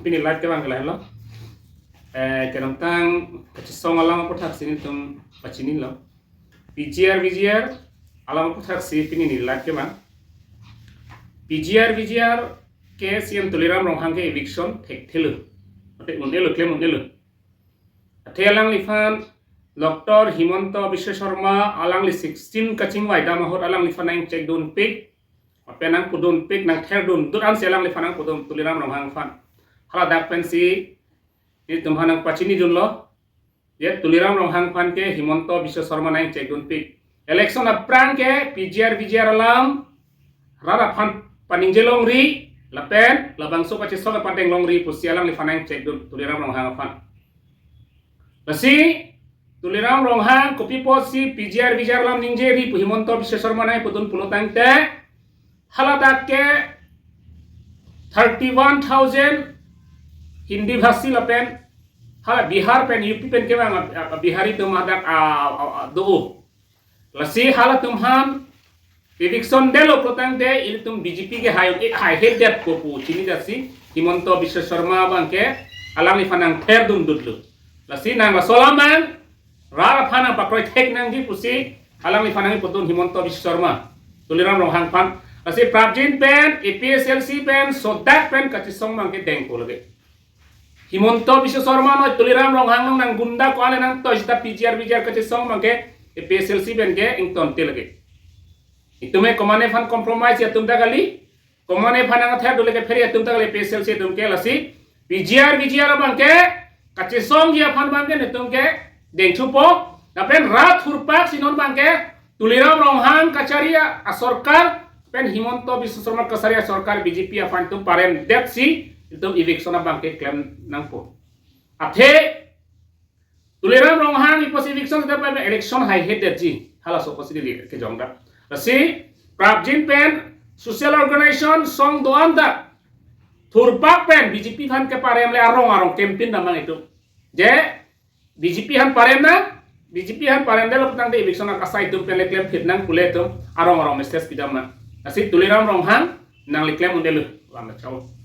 pini live ke bang kelai lo ke tentang song alam potak sini tum pacinin lo PGR alam potak si pini ni live ke bang PGR ke siam tuliram ronghang ke eviction thek thelu ote undelo claim undelo athelang lifan Dr. Himanto Biswa Sharma alang li 16 kaching waida mahot alang li fanang check don pig penang pudun pig nang ther dun duran selang li fanang pudun tuliram ronghang fan hala dak pensi ni tumhanang pachini dun lo ye tuliram ronghang fan ke Himanto Biswa Sharma nang check don pig election aprang ke PGR alam rara fan paningjelong ri lapen labangso kachi soga pandeng longri pusialang li fanang check dun tuliram ronghang fan basi tuliram ronghang kopi posi PGR lam ningjeri Himanto Biswa Sharma nai pudun pulotang te haladak ke 31,000 Hindi bhasi lapen hala Bihar pen UP pen ke bang Bihari tumadak do lasi hala tumhan eviction delo pulotang te il tum BJP ke high head dat kopu chini dasi Himanto Biswa Sharma bang ke alang li fanang ther dun dudlu lasi nang solaman rara panang pakroi tek nang di pusi alang li fanang putun Himanto Biswa Sharma tuliram ronghang pan asi prabjin pen EPSLC pen sodak pen kachisong mangke dengko lage Himanto Biswa Sharma no tuliram ronghang nang gunda ko ane nang tojta PGR kachisong mangke EPSLC pen ke ington te lage itume komane fan compromise ya tumda gali komane fanang ther dole ke feri ya tumda gali EPSLC tumke lasi PGR bangke kachisong ya fan bangke ne tumke deng chupo dapen rat hurpak sinon bangke tuliram ronghang kacaria asorkar pen Himanto Biswa Sharma kasaria sorkar BJP afantum parem depsi itum eviction bangke claim nangpo athe tuliram ronghang ipos eviction dapen election high head ji hala so posidi ke jongda si prabjin pen social organization song doanda thurpak pen BJP fan ke parem le arong campaign namang itu je BJP han parem delo tang de election ka sai tum pen le claim fit nang pule tum arong message pidam na asi tuliram ronghang nang le claim undelu lama chaw